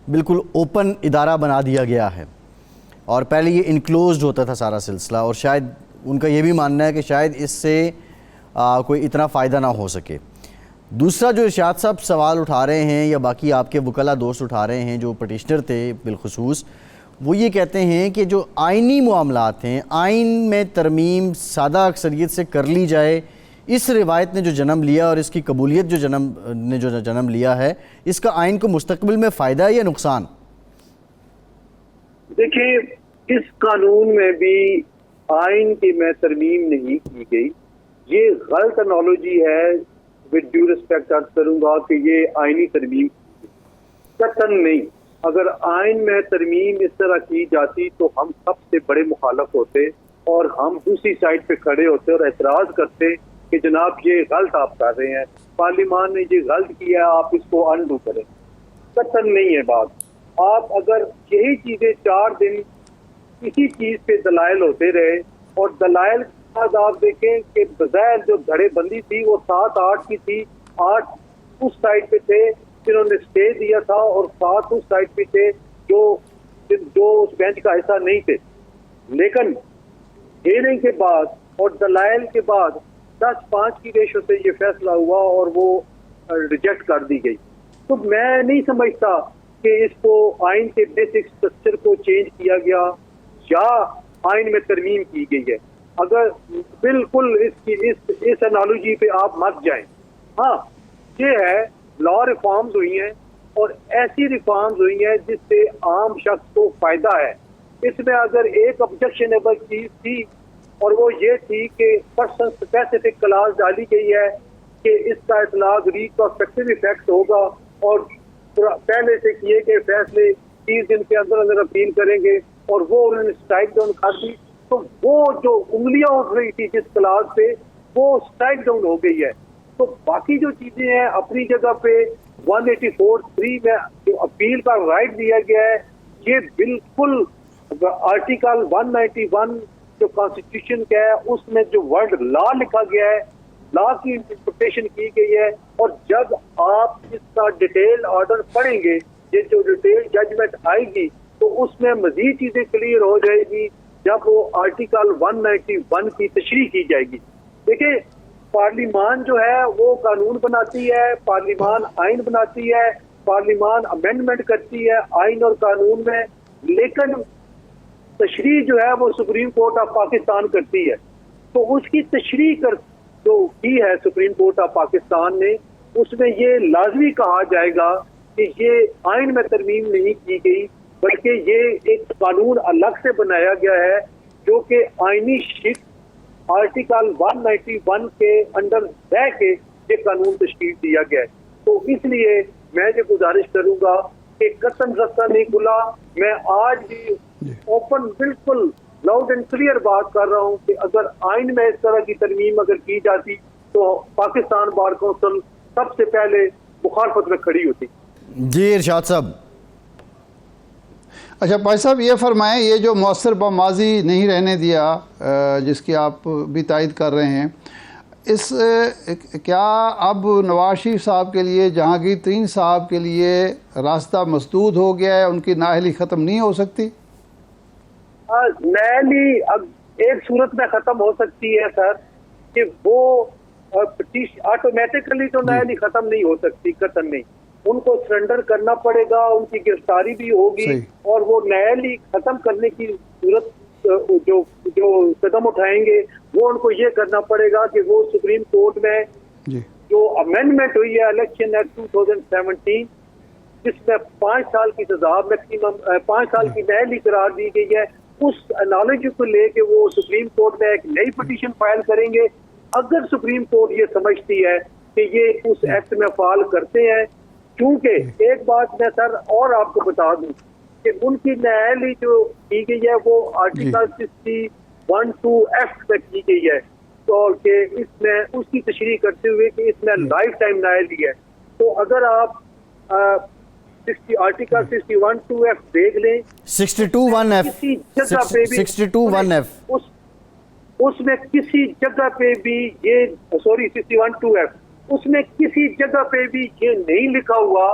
[SPEAKER 2] بالکل اوپن ادارہ بنا دیا گیا ہے، اور پہلے یہ انکلوزڈ ہوتا تھا سارا سلسلہ، اور شاید ان کا یہ بھی ماننا ہے کہ شاید اس سے کوئی اتنا فائدہ نہ ہو سکے. دوسرا جو ارشاد صاحب سوال اٹھا رہے ہیں یا باقی آپ کے وکلاء دوست اٹھا رہے ہیں جو پٹیشنر تھے بالخصوص، وہ یہ کہتے ہیں کہ جو آئینی معاملات ہیں، آئین میں ترمیم سادہ اکثریت سے کر لی جائے، اس روایت نے جو جنم لیا اور اس کی قبولیت جو جنم لیا ہے، اس کا آئین کو مستقبل میں فائدہ ہے یا نقصان؟
[SPEAKER 3] دیکھیں، اس قانون میں بھی آئین کی میں ترمیم نہیں کی گئی. یہ غلط انالوجی ہے، ود ڈیو ریسپیکٹ عرض کروں گا کہ یہ آئینی ترمیم قطعاً نہیں. اگر آئین میں ترمیم اس طرح کی جاتی تو ہم سب سے بڑے مخالف ہوتے اور ہم دوسری سائڈ پہ کھڑے ہوتے اور اعتراض کرتے کہ جناب یہ غلط آپ کر رہے ہیں، پارلیمان نے یہ غلط کیا ہے، آپ اس کو انڈو کریں. قطعاً نہیں ہے بات. آپ اگر یہی چیزیں 4 دن اسی چیز پہ دلائل ہوتے رہے، اور دلائل کے بعد آپ دیکھیں کہ بظاہر جو دھڑے بندی تھی وہ 7-8 کی تھی. 8 اس سائڈ پہ تھے جنہوں نے اسٹے دیا تھا، اور 7 اس سائڈ پہ تھے جو اس بینچ کا حصہ نہیں تھے. لیکن ہیئرنگ کے بعد اور دلائل کے بعد 10-5 کی ریشو سے یہ فیصلہ ہوا اور وہ ریجیکٹ کر دی گئی. تو میں نہیں سمجھتا کہ اس کو آئین کے بیسک اسٹرکچر کو چینج کیا گیا یا آئین میں ترمیم کی گئی ہے. اگر بالکل اس انالوجی پہ آپ مت جائیں. ہاں یہ ہے، لا ریفارمز ہوئی ہیں اور ایسی ریفارمز ہوئی ہیں جس سے عام شخص کو فائدہ ہے. اس میں اگر ایک آبجیکشنیبل چیز تھی اور وہ یہ تھی کہ پرسن اسپیسیفک کلاس ڈالی گئی ہے کہ اس کا اطلاق ریٹروسپیکٹیو ایفیکٹ ہوگا اور پہلے سے کیے گئے فیصلے 30 دن کے اندر اندر اپیل کریں گے، اور وہ انہوں نے اسٹرائک ڈاؤن کر دی. تو وہ جو انگلیاں اٹھ رہی تھی جس کلاس پہ، وہ اسٹرائک ڈاؤن ہو گئی ہے. تو باقی جو چیزیں ہیں اپنی جگہ پہ 184(3) میں جو اپیل کا رائٹ دیا گیا ہے، یہ بالکل آرٹیکل 191 جو کانسٹیٹیوشن کا ہے اس میں جو ورڈ لا لکھا گیا ہے، لا کی انٹرپریٹیشن کی گئی ہے. اور جب آپ اس کا ڈیٹیل آرڈر پڑھیں گے، یہ جو ڈیٹیل ججمنٹ آئے گی تو اس میں مزید چیزیں کلیئر ہو جائے گی جب وہ آرٹیکل 191 کی تشریح کی جائے گی. دیکھیں، پارلیمان جو ہے وہ قانون بناتی ہے، پارلیمان آئین بناتی ہے، پارلیمان امینڈمنٹ کرتی ہے آئین اور قانون میں، لیکن تشریح جو ہے وہ سپریم کورٹ آف پاکستان کرتی ہے. تو اس کی تشریح جو کی ہے سپریم کورٹ آف پاکستان نے، اس میں یہ لازمی کہا جائے گا کہ یہ آئین میں ترمیم نہیں کی گئی، بلکہ یہ ایک قانون الگ سے بنایا گیا ہے جو کہ آئینی شک آرٹیکل 191 کے انڈر رہ کے یہ قانون تشکیل دیا گیا ہے. تو اس لیے میں یہ گزارش کروں گا کہ قطعاً رستہ نہیں کھلا. میں آج بھی اوپن بالکل لاؤڈ اینڈ کلیئر بات کر رہا ہوں کہ اگر آئین میں اس طرح کی ترمیم اگر کی جاتی تو پاکستان بار کونسل سب سے پہلے مخالفت میں کھڑی ہوتی.
[SPEAKER 2] جی ارشاد صاحب.
[SPEAKER 1] اچھا بھائی صاحب، یہ فرمائیں، یہ جو مؤثر ماضی نہیں رہنے دیا جس کی آپ بھی تائید کر رہے ہیں، اس کیا اب نواز شریف صاحب کے لیے، جہانگیر ترین صاحب کے لیے راستہ مسدود ہو گیا ہے؟ ان کی نااہلی ختم نہیں ہو سکتی؟
[SPEAKER 3] نااہلی اب ایک صورت میں ختم ہو سکتی ہے سر، کہ وہ آٹومیٹکلی تو نااہلی ختم نہیں ہو سکتی، قطعاً نہیں. ان کو سرنڈر کرنا پڑے گا، ان کی گرفتاری بھی ہوگی، اور وہ نااہلی ختم کرنے کی صورت جو قدم اٹھائیں گے وہ ان کو یہ کرنا پڑے گا کہ وہ سپریم کورٹ میں جو امینڈمنٹ ہوئی ہے الیکشن ایکٹ 2017 جس میں 5 سال کی سزا میکسیمم 5 سال کی نااہلی قرار دی گئی ہے، اس انالوجی کو لے کے وہ سپریم کورٹ میں ایک نئی پٹیشن فائل کریں گے. اگر سپریم کورٹ یہ سمجھتی ہے کہ یہ اس ایکٹ میں فعال کرتے ہیں، کیونکہ ایک بات میں سر اور آپ کو بتا دوں کہ ان کی نااہلی جو کی گئی ہے وہ آرٹیکل
[SPEAKER 5] 61(2)(f میں کی گئی ہے، تو کہ اس میں اس کی تشریح کرتے ہوئے کہ اس میں لائف ٹائم نااہلی ہے. تو اگر آپ آرٹیکل 61(2)(f) دیکھ لیں
[SPEAKER 2] 62(1)(f)
[SPEAKER 5] کسی جگہ پہ بھی
[SPEAKER 2] 62(1)(f)
[SPEAKER 5] اس میں کسی جگہ پہ بھی یہ 61(2)(f) اس میں کسی جگہ پہ بھی یہ نہیں لکھا ہوا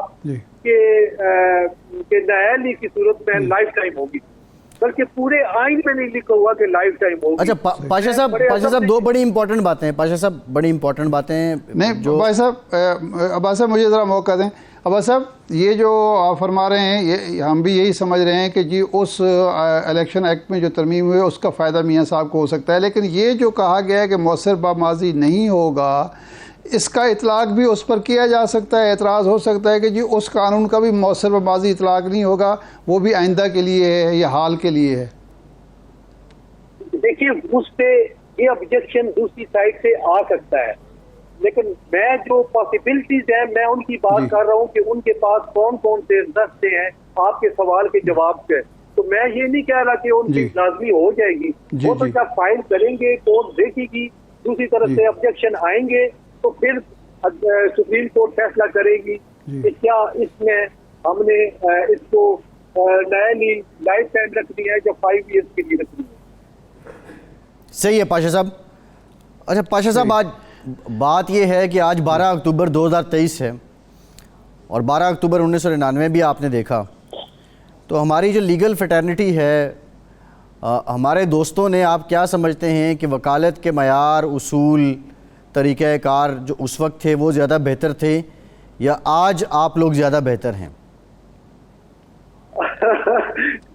[SPEAKER 5] کہ نااہلی کی صورت میں لائف ٹائم ہوگی، بلکہ پورے آئین میں نہیں لکھا ہوا کہ لائف ٹائم ہوگی.
[SPEAKER 2] اچھا پاشا صاحب دو بڑی امپورٹنٹ باتیں ہیں پاشا صاحب، بڑی امپورٹنٹ باتیں ہیں.
[SPEAKER 1] نہیں بھائی صاحب، عباس صاحب مجھے ذرا موقع دیں. عباس صاحب یہ جو آپ فرما رہے ہیں یہ ہم بھی یہی سمجھ رہے ہیں کہ جی اس الیکشن ایکٹ میں جو ترمیم ہوئے اس کا فائدہ میاں صاحب کو ہو سکتا ہے، لیکن یہ جو کہا گیا ہے کہ مؤثر باماضی نہیں ہوگا، اس کا اطلاق بھی اس پر کیا جا سکتا ہے. اعتراض ہو سکتا ہے کہ جی اس قانون کا بھی مؤثر باماضی اطلاق نہیں ہوگا، وہ بھی آئندہ کے لیے ہے یا حال کے لیے ہے.
[SPEAKER 5] دیکھیے اس پہ یہ آبجیکشن دوسری سائڈ سے آ سکتا ہے، لیکن میں جو پاسبلٹیز ہیں میں ان کی بات کر رہا ہوں کہ ان کے پاس کون کون سے رستے ہیں آپ کے سوال کے جواب کے. تو میں یہ نہیں کہہ رہا کہ ان کی لازمی ہو جائے گی، وہ تو جب فائل کریں گے کورٹ دیکھے گی، دوسری طرف سے آبجیکشن آئیں گے تو پھر سپریم کورٹ فیصلہ کرے گی کہ کیا اس میں ہم نے اس کو نااہلی لائف ٹائم رکھنی ہے جو 5 ایئرس کے لیے رکھنی ہے.
[SPEAKER 2] صحیح ہے پاشا صاحب. اچھا پاشا صاحب آج بات یہ ہے کہ آج 12 اکتوبر 2023 ہے اور 12 اکتوبر 1999 بھی آپ نے دیکھا، تو ہماری جو لیگل فیٹرنٹی ہے، ہمارے دوستوں نے، آپ کیا سمجھتے ہیں کہ وکالت کے معیار، اصول، طریقہ کار جو اس وقت تھے وہ زیادہ بہتر تھے یا آج آپ لوگ زیادہ بہتر ہیں؟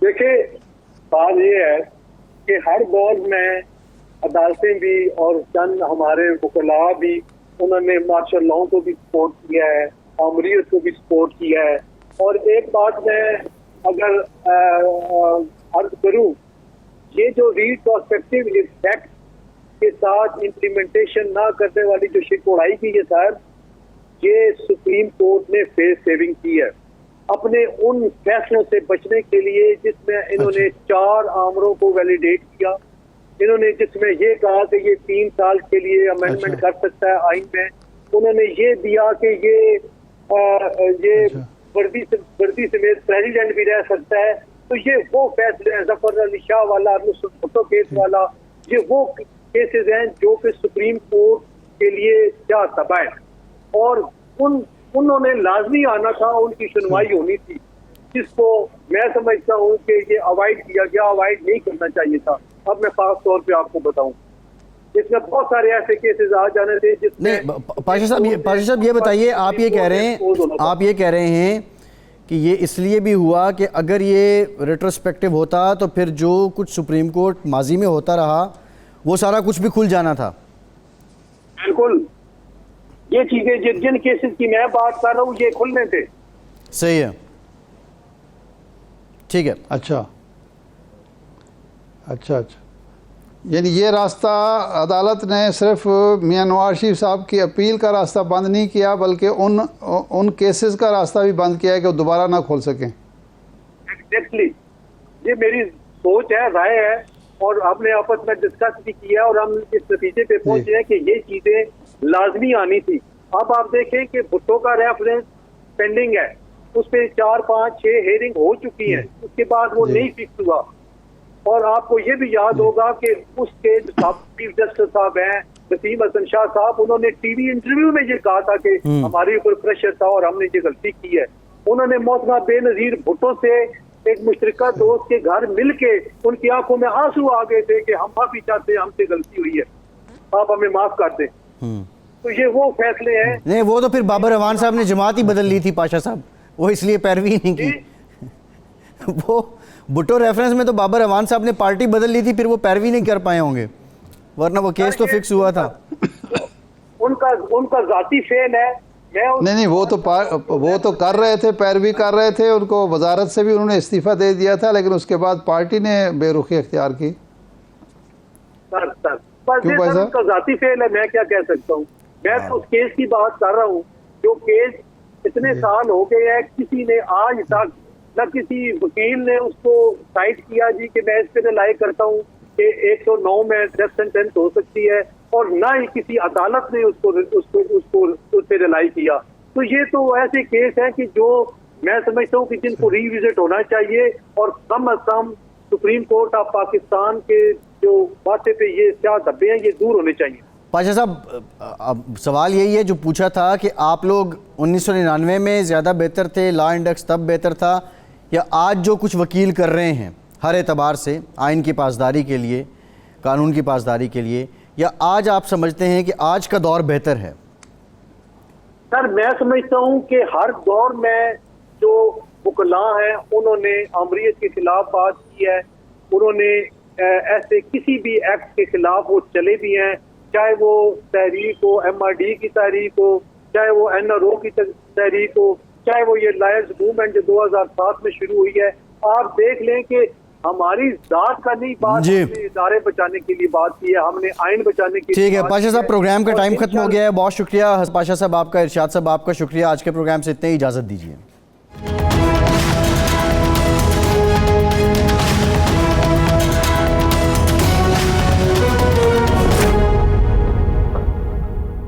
[SPEAKER 5] دیکھیں بات یہ ہے کہ ہر دور میں عدالتیں بھی اور چند ہمارے وکلاء بھی انہوں نے مارشل لاء کو بھی سپورٹ کیا ہے، آمریت کو بھی سپورٹ کیا ہے. اور ایک بات میں اگر عرض کروں، یہ جو ریٹروسپیکٹو ایفیکٹ کے ساتھ امپلیمنٹیشن نہ کرنے والی جو شک اڑائی کی ہے صاحب، یہ سپریم کورٹ نے فیس سیونگ کی ہے اپنے ان فیصلوں سے بچنے کے لیے جس میں انہوں نے 4 آمروں کو ویلیڈیٹ کیا. انہوں نے جس میں یہ کہا کہ یہ 3 سال کے لیے امینڈمنٹ کر سکتا ہے آئین میں. انہوں نے یہ دیا کہ یہ وردی سمیت پریزیڈنٹ بھی رہ سکتا ہے. تو یہ وہ فیصلے ہیں، ظفر علی شاہ والا، نصرت بھٹو کیس والا، یہ وہ کیسز ہیں جو کہ سپریم کورٹ کے لیے کیا تباہ ہے، اور انہوں نے لازمی آنا تھا، ان کی سنوائی ہونی تھی، جس کو میں سمجھتا ہوں کہ یہ اوائڈ کیا گیا، اوائڈ نہیں کرنا چاہیے تھا. اب میں خاص طور پہ آپ کو بتاؤں اس میں بہت سارے ایسے کیسز آ جانے تھے جس میں
[SPEAKER 2] پاشا صاحب یہ بتائیے، آپ یہ کہہ رہے ہیں کہ یہ اس لیے بھی ہوا کہ اگر یہ ریٹروسپیکٹو ہوتا تو پھر جو کچھ سپریم کورٹ ماضی میں ہوتا رہا وہ سارا کچھ بھی کھل جانا تھا.
[SPEAKER 5] بالکل، یہ چیزیں جن کیسز کی میں بات کر رہا ہوں یہ کھلنے تھے.
[SPEAKER 2] صحیح ہے، ٹھیک ہے.
[SPEAKER 1] اچھا یعنی یہ راستہ عدالت نے صرف میاں نواز شریف صاحب کی اپیل کا راستہ بند نہیں کیا بلکہ ان کیسز کا راستہ بھی بند کیا ہے کہ وہ دوبارہ نہ کھول سکیں.
[SPEAKER 5] ایگزیکٹلی، یہ میری سوچ ہے، رائے ہے، اور ہم نے آپس میں ڈسکس بھی کیا اور ہم اس نتیجے پہ پہنچے ہیں کہ یہ چیزیں لازمی آنی تھی. اب آپ دیکھیں کہ بھٹو کا ریفرنس پینڈنگ ہے، اس پہ 4 5 6 ہیئرنگ ہو چکی ہیں، اس کے بعد وہ نہیں فکس ہوا. اور آپ کو یہ بھی یاد ہوگا کہ اس کے جو چیف جسٹس صاحب ہیں وسیم حسن شاہ صاحب، انہوں نے ٹی وی انٹرویو میں یہ کہا تھا کہ ہمارے اوپر پریشر تھا اور ہم نے یہ غلطی کی ہے. انہوں نے محترمہ بے نظیر بھٹو سے ایک مشترکہ دوست کے گھر مل کے ان کی آنکھوں میں آنسو آ گئے تھے کہ ہم معافی چاہتے ہیں، ہم سے غلطی ہوئی ہے، آپ ہمیں معاف کر دیں. تو یہ وہ فیصلے ہیں.
[SPEAKER 2] نہیں، وہ تو پھر بابر اعوان صاحب نے جماعت ہی بدل لی تھی پاشا صاحب، وہ اس لیے پیروی نہیں کی. وہ بھٹو ریفرنس میں تو بابر اعوان صاحب نے پارٹی بدل لی تھی، پھر وہ پیروی نہیں کر پائے ہوں گے، ورنہ وہ کیس تو فکس ہوا تھا.
[SPEAKER 5] ان کا ذاتی فیل ہے.
[SPEAKER 1] نہیں وہ تو کر رہے تھے، پیروی کر رہے تھے، ان کو وزارت سے بھی انہوں نے استعفیٰ دے دیا تھا، لیکن اس کے بعد پارٹی نے بے رخی اختیار کی.
[SPEAKER 5] ان کا ذاتی فیل ہے، میں کیا کہہ سکتا ہوں. میں تو اس کیس کی بات کر رہا ہوں جو کیس اتنے سال ہو گئے ہیں، کسی نے آج تک نہ کسی وکیل نے اس کو سائٹ کیا جی کہ میں اس پہ رلائی کرتا ہوں، کہ 109 میں ڈیتھ سینٹینس ہو سکتی ہے اور نہ ہی کسی عدالت نے اس پہ رلائی کیا. تو یہ تو ایسے کیس ہیں کہ جو میں سمجھتا ہوں کہ جن کو ری وزٹ ہونا چاہیے اور کم از کم سپریم کورٹ آف پاکستان کے جو باتیں پہ یہ کیا دھبے ہیں یہ دور ہونے چاہیے.
[SPEAKER 2] پاشا صاحب اب سوال یہی ہے جو پوچھا تھا کہ آپ لوگ 1999 میں زیادہ بہتر تھے, لا انڈیکس تب بہتر تھا, یا آج جو کچھ وکیل کر رہے ہیں ہر اعتبار سے آئین کی پاسداری کے لیے, قانون کی پاسداری کے لیے, یا آج آپ سمجھتے ہیں کہ آج کا دور بہتر ہے؟
[SPEAKER 5] سر میں سمجھتا ہوں کہ ہر دور میں جو وکلاء ہیں انہوں نے آمریت کے خلاف بات کی ہے, انہوں نے ایسے کسی بھی ایکٹ کے خلاف وہ چلے بھی ہیں, چاہے وہ تحریک ہو, MRD کی تحریک ہو, چاہے وہ NRO کی تحریک ہو, چاہے وہ یہ لائرز موومنٹ جو 2007 میں شروع ہوئی ہے. آپ دیکھ لیں کہ ہماری ذات کا نہیں بات,
[SPEAKER 2] جی.
[SPEAKER 5] ہم نے ادارے بچانے کے لیے بات کی ہے, ہم نے آئین بچانے کے لیے.
[SPEAKER 2] ٹھیک ہے پاشا صاحب, پروگرام کا ٹائم ختم ہو گیا ہے. بہت شکریہ پاشا صاحب آپ کا, ارشاد صاحب آپ کا شکریہ. آج کے پروگرام سے اتنے ہی اجازت دیجیے.